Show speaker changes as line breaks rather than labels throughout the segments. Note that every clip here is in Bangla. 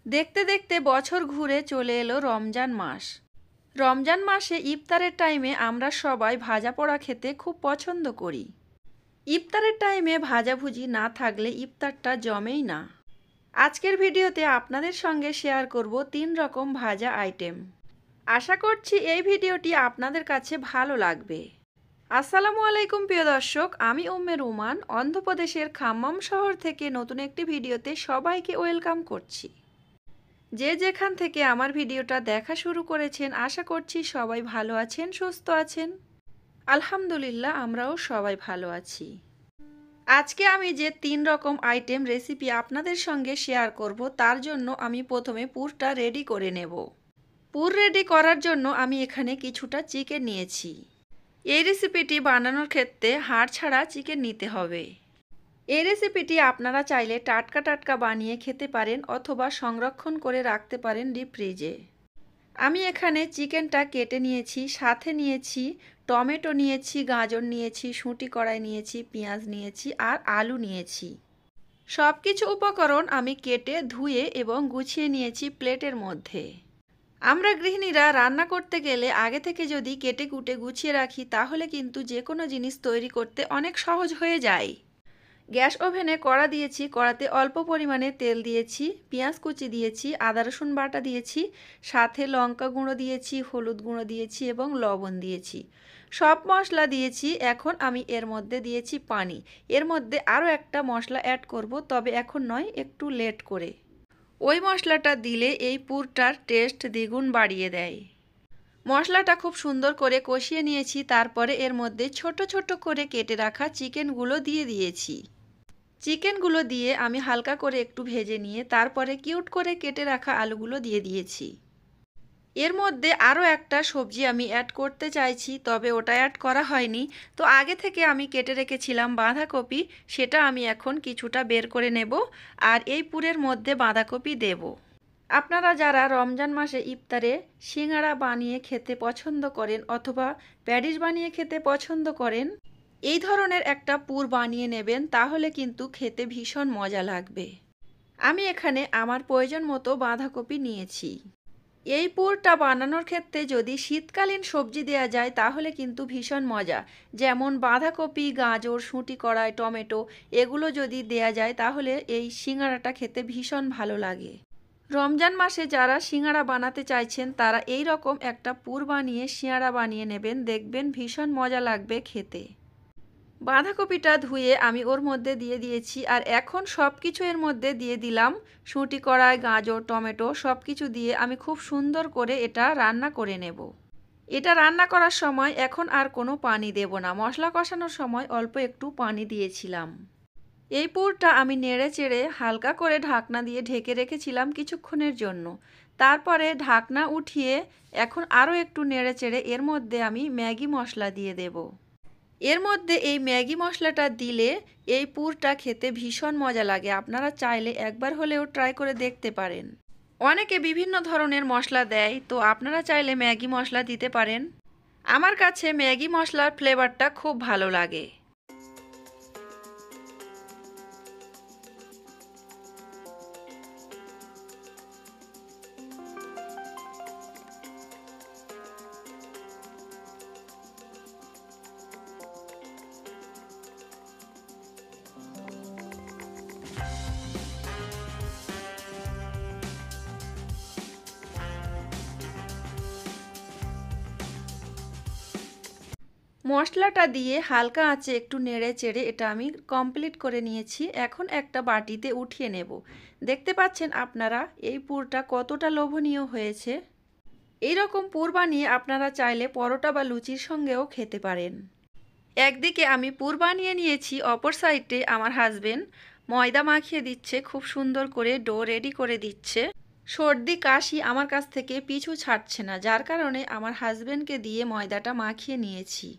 দেখতে দেখতে বছর ঘুরে চলে এলো রমজান মাস। রমজান মাসে ইফতারের টাইমে আমরা সবাই ভাজা পোড়া খেতে খুব পছন্দ করি। ইফতারের টাইমে ভাজাভুজি না থাকলে ইফতারটা জমেই না। আজকের ভিডিওতে আপনাদের সঙ্গে শেয়ার করব 3 রকম ভাজা আইটেম। আশা করছি এই ভিডিওটি আপনাদের কাছে ভালো লাগবে। আসসালামু আলাইকুম প্রিয় দর্শক, আমি উম্মে রুমান অন্ধ্রপ্রদেশের খাম্মাম শহর থেকে নতুন একটি ভিডিওতে সবাইকে ওয়েলকাম করছি। যে যেখান থেকে আমার ভিডিওটা দেখা শুরু করেছেন আশা করছি সবাই ভালো আছেন, সুস্থ আছেন। আলহামদুলিল্লাহ, আমরাও সবাই ভালো আছি। আজকে আমি যে 3 রকম আইটেম রেসিপি আপনাদের সঙ্গে শেয়ার করব তার জন্য আমি প্রথমে পুরটা রেডি করে নেব। পুর রেডি করার জন্য আমি এখানে কিছুটা চিকেন নিয়েছি। এই রেসিপিটি বানানোর ক্ষেত্রে হাড় ছাড়া চিকেন নিতে হবে। এই রেসিপিটি আপনারা চাইলে টাটকা টাটকা বানিয়ে খেতে পারেন অথবা সংরক্ষণ করে রাখতে পারেন ডিপ ফ্রিজে। আমি এখানে চিকেনটা কেটে নিয়েছি, সাথে নিয়েছি টমেটো নিয়েছি, গাজর নিয়েছি, শুঁটি কড়াই নিয়েছি, পেঁয়াজ নিয়েছি আর আলু নিয়েছি। সব কিছু উপকরণ আমি কেটে ধুয়ে এবং গুছিয়ে নিয়েছি প্লেটের মধ্যে। আমরা গৃহিণীরা রান্না করতে গেলে আগে থেকে যদি কেটে কুটে গুছিয়ে রাখি তাহলে কিন্তু যে কোনো জিনিস তৈরি করতে অনেক সহজ হয়ে যায়। গ্যাস ওভেনে কড়া দিয়েছি, কড়াতে অল্প পরিমাণে তেল দিয়েছি, পেঁয়াজ কুচি দিয়েছি, আদা রসুন বাটা দিয়েছি, সাথে লঙ্কা গুঁড়ো দিয়েছি, হলুদ গুঁড়ো দিয়েছি এবং লবণ দিয়েছি। সব মশলা দিয়েছি। এখন আমি এর মধ্যে দিয়েছি পানি। এর মধ্যে আরও একটা মশলা অ্যাড করব, তবে এখন নয়, একটু লেট করে। ওই মশলাটা দিলে এই পুরটার টেস্ট দ্বিগুণ বাড়িয়ে দেয়। মশলাটা খুব সুন্দর করে কষিয়ে নিয়েছি, তারপরে এর মধ্যে ছোট ছোট করে কেটে রাখা চিকেনগুলো দিয়ে দিয়েছি। চিকেনগুলো দিয়ে আমি হালকা করে একটু ভেজে নিয়ে তারপরে কিউট করে কেটে রাখা আলুগুলো দিয়ে দিয়েছি। এর মধ্যে আরও একটা সবজি আমি অ্যাড করতে চাইছি, তবে ওটা অ্যাড করা হয়নি। তো আগে থেকে আমি কেটে রেখেছিলাম বাঁধাকপি, সেটা আমি এখন কিছুটা বের করে নেব আর এই পুরের মধ্যে বাঁধাকপি দেব। আপনারা যারা রমজান মাসে ইফতারে সিঙ্গাড়া বানিয়ে খেতে পছন্দ করেন অথবা প্যাটিস বানিয়ে খেতে পছন্দ করেন, এই ধরনের একটা পুর বানিয়ে নেবেন, তাহলে কিন্তু খেতে ভীষণ মজা লাগবে। আমি এখানে আমার প্রয়োজন মতো বাঁধাকপি নিয়েছি। এই পুরটা বানানোর ক্ষেত্রে যদি শীতকালীন সবজি দেয়া যায় তাহলে কিন্তু ভীষণ মজা। যেমন বাঁধাকপি, গাজর, শুঁটি কড়াই, টমেটো এগুলো যদি দেয়া যায় তাহলে এই সিঙ্গাড়াটা খেতে ভীষণ ভালো লাগে। রমজান মাসে যারা সিঙ্গাড়া বানাতে চাইছেন তারা এই রকম একটা পুর বানিয়ে সিঙ্গাড়া বানিয়ে নেবেন, দেখবেন ভীষণ মজা লাগবে খেতে। বাঁধাকপিটা ধুয়ে আমি ওর মধ্যে দিয়ে দিয়েছি আর এখন সব কিছু এর মধ্যে দিয়ে দিলাম। শুঁটি কড়াই, গাজর, টমেটো সব কিছু দিয়ে আমি খুব সুন্দর করে এটা রান্না করে নেব। এটা রান্না করার সময় এখন আর কোনো পানি দেব না। মশলা কষানোর সময় অল্প একটু পানি দিয়েছিলাম। এই পুরটা আমি নেড়ে চেড়ে হালকা করে ঢাকনা দিয়ে ঢেকে রেখেছিলাম কিছুক্ষণের জন্য। তারপরে ঢাকনা উঠিয়ে এখন আরও একটু নেড়ে চেড়ে এর মধ্যে আমি ম্যাগি মশলা দিয়ে দেব। এর মধ্যে এই ম্যাগি মশলাটা দিলে এই পুরটা খেতে ভীষণ মজা লাগে। আপনারা চাইলে একবার হলেও ট্রাই করে দেখতে পারেন। অনেকে বিভিন্ন ধরনের মশলা দেয়, তো আপনারা চাইলে ম্যাগি মশলা দিতে পারেন। আমার কাছে ম্যাগি মশলার ফ্লেভারটা খুব ভালো লাগে। মশলাটা দিয়ে হালকা আঁচে একটু নেড়ে চেড়ে এটা আমি কমপ্লিট করে নিয়েছি। এখন একটা বাটিতে উঠিয়ে নেব। দেখতে পাচ্ছেন আপনারা এই পুরটা কতটা লোভনীয় হয়েছে। এই রকম পুর বানিয়ে আপনারা চাইলে পরোটা বা লুচির সঙ্গেও খেতে পারেন। একদিকে আমি পুর বানিয়ে নিয়েছি, অপর সাইডে আমার হাজবেন্ড ময়দা মাখিয়ে দিচ্ছে, খুব সুন্দর করে ডো রেডি করে দিচ্ছে। সর্দি কাশি আমার কাছ থেকে পিছু ছাড়ছে না, যার কারণে আমার হাজবেন্ডকে দিয়ে ময়দাটা মাখিয়ে নিয়েছি।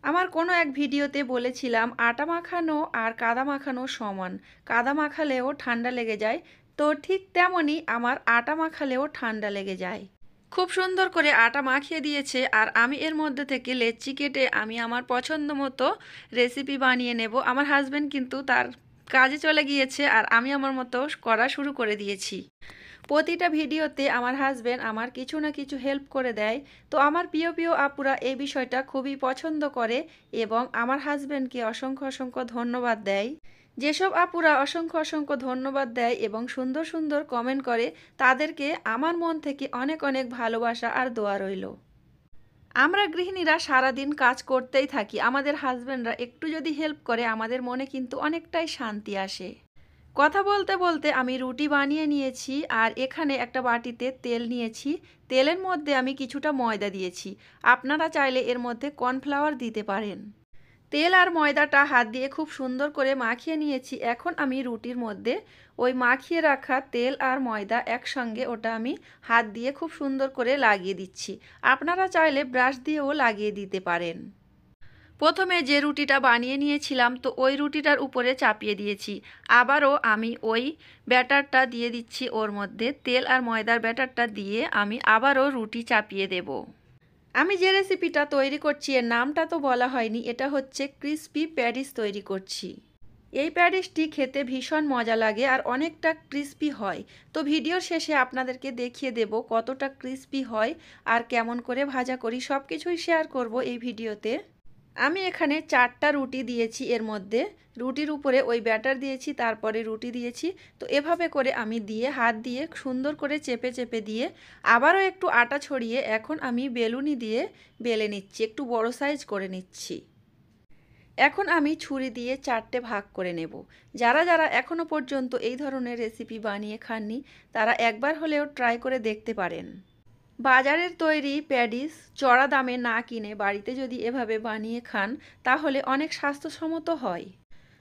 আমার কোনো এক ভিডিওতে বলেছিলাম আটা মাখানো আর কাদা মাখানো সমান, কাদা মাখালেও ঠান্ডা লেগে যায়। তো ঠিক তেমনই আমার আটা মাখালেও ঠান্ডা লেগে যায়। খুব সুন্দর করে আটা মাখিয়ে দিয়েছে আর আমি এর মধ্যে থেকে লেচি কেটে আমি আমার পছন্দ মতো রেসিপি বানিয়ে নেব। আমার হাজবেন্ড কিন্তু তার কাজে চলে গিয়েছে আর আমি আমার মতো করা শুরু করে দিয়েছি। প্রতিটা ভিডিওতে আমার হাজবেন্ড আমার কিছু না কিছু হেল্প করে দেয়। তো আমার প্রিয় প্রিয় আপুরা এই বিষয়টা খুবই পছন্দ করে এবং আমার হাজবেন্ডকে অসংখ্য অসংখ্য ধন্যবাদ দেয়। যেসব আপুরা অসংখ্য অসংখ্য ধন্যবাদ দেয় এবং সুন্দর সুন্দর কমেন্ট করে তাদেরকে আমার মন থেকে অনেক অনেক ভালোবাসা আর দোয়া রইল। আমরা গৃহিণীরা সারাদিন কাজ করতেই থাকি, আমাদের হাজবেন্ডরা একটু যদি হেল্প করে আমাদের মনে কিন্তু অনেকটাই শান্তি আসে। কথা বলতে বলতে আমি রুটি বানিয়ে নিয়েছি আর এখানে একটা বাটিতে তেল নিয়েছি। তেলের মধ্যে আমি কিছুটা ময়দা দিয়েছি, আপনারা চাইলে এর মধ্যে কর্নফ্লাওয়ার দিতে পারেন। তেল আর ময়দাটা হাত দিয়ে খুব সুন্দর করে মাখিয়ে নিয়েছি। এখন আমি রুটির মধ্যে ওই মাখিয়ে রাখা তেল আর ময়দা একসঙ্গে ওটা আমি হাত দিয়ে খুব সুন্দর করে লাগিয়ে দিচ্ছি। আপনারা চাইলে ব্রাশ দিয়েও লাগিয়ে দিতে পারেন। প্রথমে যে রুটিটা বানিয়ে নিয়েছিলাম তো ওই রুটিটার উপরে চাপিয়ে দিয়েছি। আবারও আমি ওই ব্যাটারটা দিয়ে দিচ্ছি, ওর মধ্যে তেল আর ময়দার ব্যাটারটা দিয়ে আমি আবারও রুটি চাপিয়ে দেব। আমি যে রেসিপিটা তৈরি করছি এর নামটা তো বলা হয়নি, এটা হচ্ছে ক্রিসপি প্যাডিস তৈরি করছি। এই প্যাডিসটি খেতে ভীষণ মজা লাগে আর অনেকটা ক্রিসপি হয়। তো ভিডিওর শেষে আপনাদেরকে দেখিয়ে দেব কতটা ক্রিসপি হয় আর কেমন করে ভাজা করি, সব কিছুই শেয়ার করব এই ভিডিওতে। আমি এখানে 4টা রুটি দিয়েছি, এর মধ্যে রুটির উপরে ওই ব্যাটার দিয়েছি, তারপরে রুটি দিয়েছি। তো এভাবে করে আমি দিয়ে হাত দিয়ে সুন্দর করে চেপে চেপে দিয়ে আবারও একটু আটা ছড়িয়ে এখন আমি বেলুনি দিয়ে বেলে নিচ্ছি, একটু বড় সাইজ করে নিচ্ছি। এখন আমি ছুরি দিয়ে 4টে ভাগ করে নেব। যারা যারা এখনও পর্যন্ত এই ধরনের রেসিপি বানিয়ে খাননি তারা একবার হলেও ট্রাই করে দেখতে পারেন। বাজারের তৈরি প্যাডিস চড়া দামে না কিনে বাড়িতে যদি এভাবে বানিয়ে খান তাহলে অনেক স্বাস্থ্যসম্মত হয়।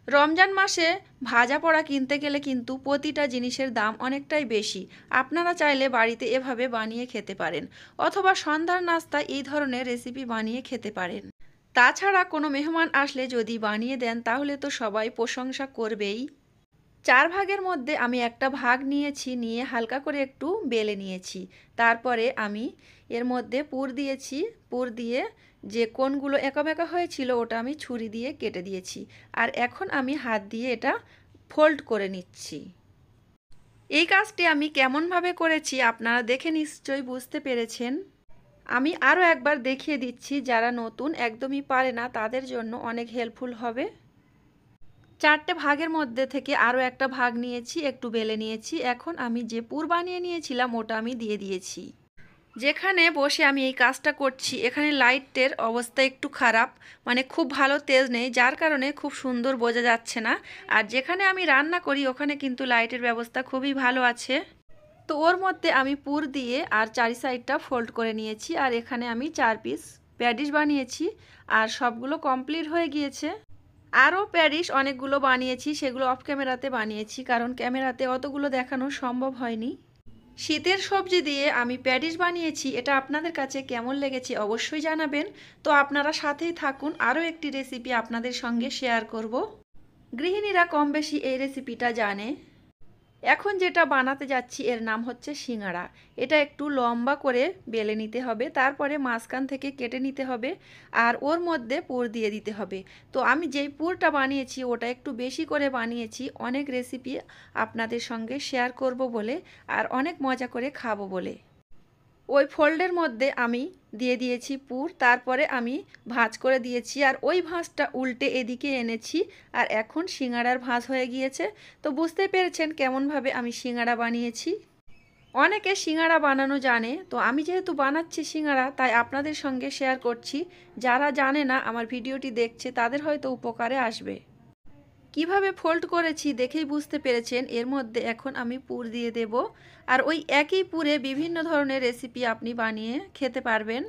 রমজান মাসে ভাজা পোড়া কিনতে গেলে কিন্তু প্রতিটা জিনিসের দাম অনেকটাই বেশি। আপনারা চাইলে বাড়িতে এভাবে বানিয়ে খেতে পারেন অথবা সন্ধ্যার নাস্তায় এই ধরনের রেসিপি বানিয়ে খেতে পারেন। তাছাড়া কোনো মেহমান আসলে যদি বানিয়ে দেন তাহলে তো সবাই প্রশংসা করবেই। 4 ভাগের মধ্যে আমি একটা ভাগ নিয়েছি, নিয়ে হালকা করে একটু বেলে নিয়েছি। তারপরে আমি এর মধ্যে পুর দিয়েছি, পুর দিয়ে যে কোণগুলো এঁকা বেঁকা হয়েছিল ওটা আমি ছুরি দিয়ে কেটে দিয়েছি। আর এখন আমি হাত দিয়ে এটা ফোল্ড করে নিচ্ছি। এই কাজটি আমি কেমনভাবে করেছি আপনারা দেখে নিশ্চয়ই বুঝতে পেরেছেন। আমি আরও একবার দেখিয়ে দিচ্ছি, যারা নতুন একদমই পারে না তাদের জন্য অনেক হেল্পফুল হবে। 4টে ভাগের মধ্যে থেকে আরও একটা ভাগ নিয়েছি, একটু বেলে নিয়েছি। এখন আমি যে পুর বানিয়ে নিয়েছিলাম ওটা আমি দিয়ে দিয়েছি। যেখানে বসে আমি এই কাজটা করছি এখানে লাইটের অবস্থা একটু খারাপ, মানে খুব ভালো তেজ নেই, যার কারণে খুব সুন্দর বোঝা যাচ্ছে না। আর যেখানে আমি রান্না করি ওখানে কিন্তু লাইটের ব্যবস্থা খুবই ভালো আছে। তো ওর মধ্যে আমি পুর দিয়ে আর 4 সাইডটা ফোল্ড করে নিয়েছি। আর এখানে আমি 4 পিস প্যাডিস বানিয়েছি আর সবগুলো কমপ্লিট হয়ে গিয়েছে। আরও প্যাডিস অনেকগুলো বানিয়েছি, সেগুলো অফ ক্যামেরাতে বানিয়েছি কারণ ক্যামেরাতে অতগুলো দেখানো সম্ভব হয়নি। শীতের সবজি দিয়ে আমি প্যাডিস বানিয়েছি, এটা আপনাদের কাছে কেমন লেগেছে অবশ্যই জানাবেন। তো আপনারা সাথেই থাকুন, আরও একটি রেসিপি আপনাদের সঙ্গে শেয়ার করব। গৃহিণীরা কম বেশি এই রেসিপিটা জানে। এখন যেটা বানাতে যাচ্ছি এর নাম হচ্ছে সিঙ্গাড়া। এটা একটু লম্বা করে বেলে নিতে হবে, তারপরে মাঝখান থেকে কেটে নিতে হবে আর ওর মধ্যে পুর দিয়ে দিতে হবে। তো আমি যেই পুরটা বানিয়েছি ওটা একটু বেশি করে বানিয়েছি, অনেক রেসিপি আপনাদের সঙ্গে শেয়ার করব বলে আর অনেক মজা করে খাবো বলে। ওই ফোল্ডের মধ্যে আমি দিয়ে দিয়েছি পুর, তারপরে আমি ভাঁজ করে দিয়েছি আর ওই ভাঁজটা উল্টে এদিকে এনেছি আর এখন সিঙ্গাড়ার ভাঁজ হয়ে গিয়েছে। তো বুঝতে পেরেছেন কেমনভাবে আমি সিঙ্গাড়া বানিয়েছি। অনেকে সিঙ্গাড়া বানানো জানে, তো আমি যেহেতু বানাচ্ছি সিঙ্গাড়া তাই আপনাদের সঙ্গে শেয়ার করছি। যারা জানে না আমার ভিডিওটি দেখছে তাদের হয়তো উপকারে আসবে। কিভাবে ফোল্ড করেছি দেখেই বুঝতে পেরেছেন। এর মধ্যে এখন আমি পুর দিয়ে দেব আর ওই একই পুরে বিভিন্ন ধরনের রেসিপি আপনি বানিয়ে খেতে পারবেন।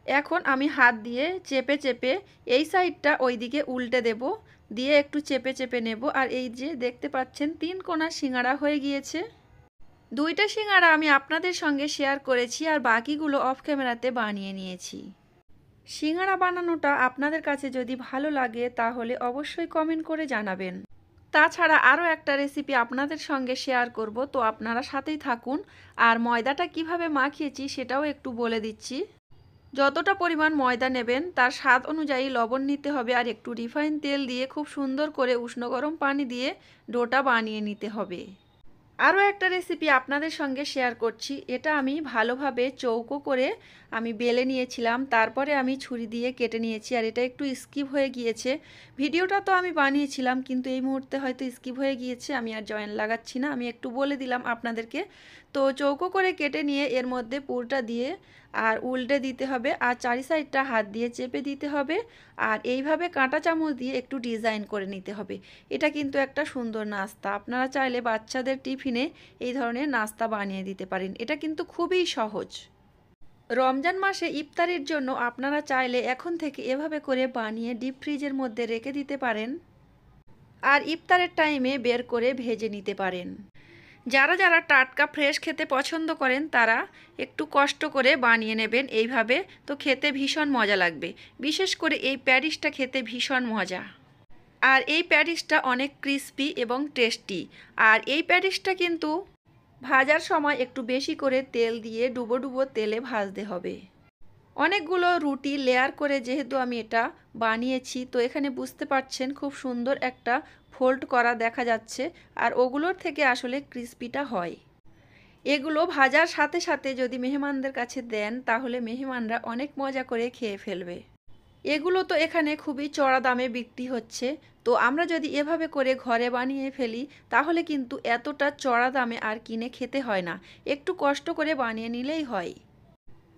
এখন আমি হাত দিয়ে চেপে চেপে এই সাইডটা ওই দিকে উল্টে দেব, দিয়ে একটু চেপে চেপে নেব। আর এই যে দেখতে পাচ্ছেন 3 কোণা সিঙ্গাড়া হয়ে গিয়েছে। 2টা সিঙ্গাড়া আমি আপনাদের সঙ্গে শেয়ার করেছি আর বাকিগুলো অফ ক্যামেরাতে বানিয়ে নিয়েছি। সিঙ্গাড়া বানানোটা আপনাদের কাছে যদি ভালো লাগে তাহলে অবশ্যই কমেন্ট করে জানাবেন। তাছাড়া আরও একটা রেসিপি আপনাদের সঙ্গে শেয়ার করব, তো আপনারা সাথেই থাকুন। আর ময়দাটা কিভাবে মাখিয়েছি সেটাও একটু বলে দিচ্ছি। যতটা পরিমাণ ময়দা নেবেন তার স্বাদ অনুযায়ী লবণ নিতে হবে আর একটু রিফাইন তেল দিয়ে খুব সুন্দর করে উষ্ণ গরম পানি দিয়ে ডোটা বানিয়ে নিতে হবে। আরও একটা রেসিপি আপনাদের সঙ্গে শেয়ার করছি। এটা আমি ভালোভাবে চৌকো করে আমি বেলে নিয়েছিলাম, তারপরে আমি ছুরি দিয়ে কেটে নিয়েছি। আর এটা একটু স্কিপ হয়ে গিয়েছে, ভিডিওটা তো আমি বানিয়েছিলাম কিন্তু এই মুহূর্তে হয়তো স্কিপ হয়ে গিয়েছে, আমি আর জয়েন লাগাচ্ছি না, আমি একটু বলে দিলাম আপনাদেরকে। তো চৌকো করে কেটে নিয়ে এর মধ্যে পুরটা দিয়ে আর উল্টে দিতে হবে, আর চারি সাইডটা হাত দিয়ে চেপে দিতে হবে, আর এইভাবে কাঁটা চামচ দিয়ে একটু ডিজাইন করে নিতে হবে। এটা কিন্তু একটা সুন্দর নাস্তা, আপনারা চাইলে বাচ্চাদের টিফিনে এই ধরনের নাস্তা বানিয়ে দিতে পারেন। এটা কিন্তু খুবই সহজ। রমজান মাসে ইফতারির জন্য আপনারা চাইলে এখন থেকে এভাবে করে বানিয়ে ডিপ ফ্রিজের মধ্যে রেখে দিতে পারেন, আর ইফতারের টাইমে বের করে ভেজে নিতে পারেন। যারা যারা টাটকা ফ্রেশ খেতে পছন্দ করেন তারা একটু কষ্ট করে বানিয়ে নেবেন এইভাবে, তো খেতে ভীষণ মজা লাগবে। বিশেষ করে এই প্যাটিসটা খেতে ভীষণ মজা, আর এই প্যাটিসটা অনেক ক্রিস্পি এবং টেস্টি। আর এই প্যাটিসটা কিন্তু ভাজার সময় একটু বেশি করে তেল দিয়ে ডুবো ডুবো তেলে ভাজতে হবে। অনেকগুলো রুটি লেয়ার করে যেহেতু আমি এটা বানিয়েছি, তো এখানে বুঝতে পারছেন খুব সুন্দর একটা ফোল্ড করা দেখা যাচ্ছে, আর ওগুলোর থেকে আসলে ক্রিস্পিটা হয়। এগুলো ভাজার সাথে সাথে যদি মেহমানদের কাছে দেন তাহলে মেহমানরা অনেক মজা করে খেয়ে ফেলবে। এগুলো তো এখানে খুবই চড়া দামে বিক্রি হচ্ছে, তো আমরা যদি এভাবে করে ঘরে বানিয়ে ফেলি তাহলে কিন্তু এতটা চড়া দামে আর কিনে খেতে হয় না, একটু কষ্ট করে বানিয়ে নিলেই হয়।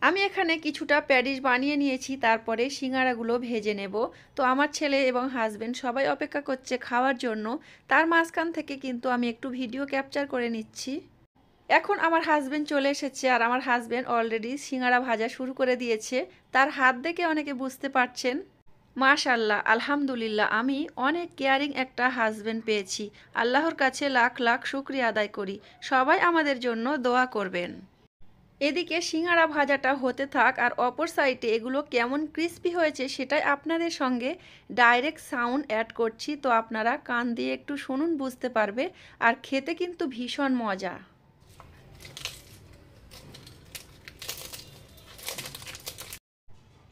আমি এখানে কিছুটা প্যাটিস বানিয়ে নিয়েছি, তারপরে সিঙ্গারাগুলো ভেজে নেব। তো আমার ছেলে এবং হাজবেন্ড সবাই অপেক্ষা করছে খাওয়ার জন্য, তার মাঝখান থেকে কিন্তু আমি একটু ভিডিও ক্যাপচার করে নিচ্ছি। এখন আমার হাজবেন্ড চলে এসেছে, আর আমার হাজবেন্ড অলরেডি সিঙ্গারা ভাজা শুরু করে দিয়েছে। তার হাত দেখে অনেকে বুঝতে পারছেন। মাশাল্লাহ, আলহামদুলিল্লাহ, আমি অনেক কেয়ারিং একটা হাজবেন্ড পেয়েছি। আল্লাহর কাছে লাখ লাখ শুকরিয়া আদায় করি। সবাই আমাদের জন্য দোয়া করবেন। এদিকে সিঙ্গারা ভাজাটা হতে থাক, আর অপর সাইডে এগুলো কেমন ক্রিস্পি হয়েছে সেটাই আপনাদের সঙ্গে ডাইরেক্ট সাউন্ড অ্যাড করছি, তো আপনারা কান দিয়ে একটু শুনুন, বুঝতে পারবে। আর খেতে কিন্তু ভীষণ মজা।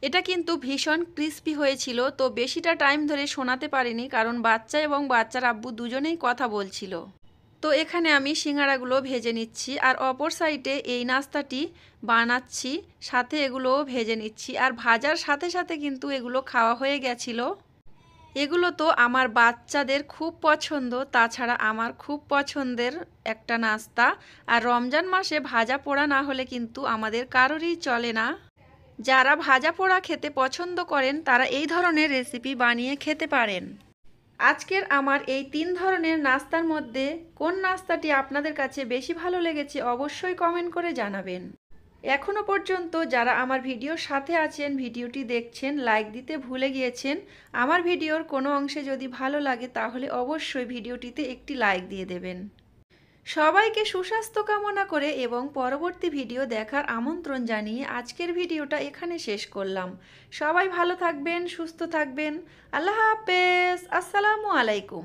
এটা কিন্তু ভীষণ ক্রিস্পি হয়েছিল, তো বেশিটা টাইম ধরে শোনাতে পারিনি কারণ বাচ্চা এবং বাচ্চার আব্বু দুজনেই কথা বলছিল। তো এখানে আমি সিঙ্গারাগুলো ভেজে নিচ্ছি, আর অপর সাইডে এই নাস্তাটি বানাচ্ছি, সাথে এগুলোও ভেজে নিচ্ছি। আর ভাজার সাথে সাথে কিন্তু এগুলো খাওয়া হয়ে গেছিল। এগুলো তো আমার বাচ্চাদের খুব পছন্দ, তাছাড়া আমার খুব পছন্দের একটা নাস্তা। আর রমজান মাসে ভাজা পোড়া না হলে কিন্তু আমাদের কারোরই চলে না। যারা ভাজা পোড়া খেতে পছন্দ করেন তারা এই ধরনের রেসিপি বানিয়ে খেতে পারেন। আজকের আমার এই 3 ধরনের নাস্তার মধ্যে কোন নাস্তাটি আপনাদের কাছে বেশি ভালো লেগেছে অবশ্যই কমেন্ট করে জানাবেন। এখনও পর্যন্ত যারা আমার ভিডিওর সাথে আছেন, ভিডিওটি দেখছেন, লাইক দিতে ভুলে গিয়েছেন, আমার ভিডিওর কোনো অংশে যদি ভালো লাগে তাহলে অবশ্যই ভিডিওটিতে একটি লাইক দিয়ে দেবেন। সবাইকে সুস্বাস্থ্য কামনা করে এবং পরবর্তী ভিডিও দেখার আমন্ত্রণ জানিয়ে আজকের ভিডিওটা এখানে শেষ করলাম। সবাই ভালো থাকবেন, সুস্থ থাকবেন। আল্লাহ হাফেজ। আসসালামু আলাইকুম।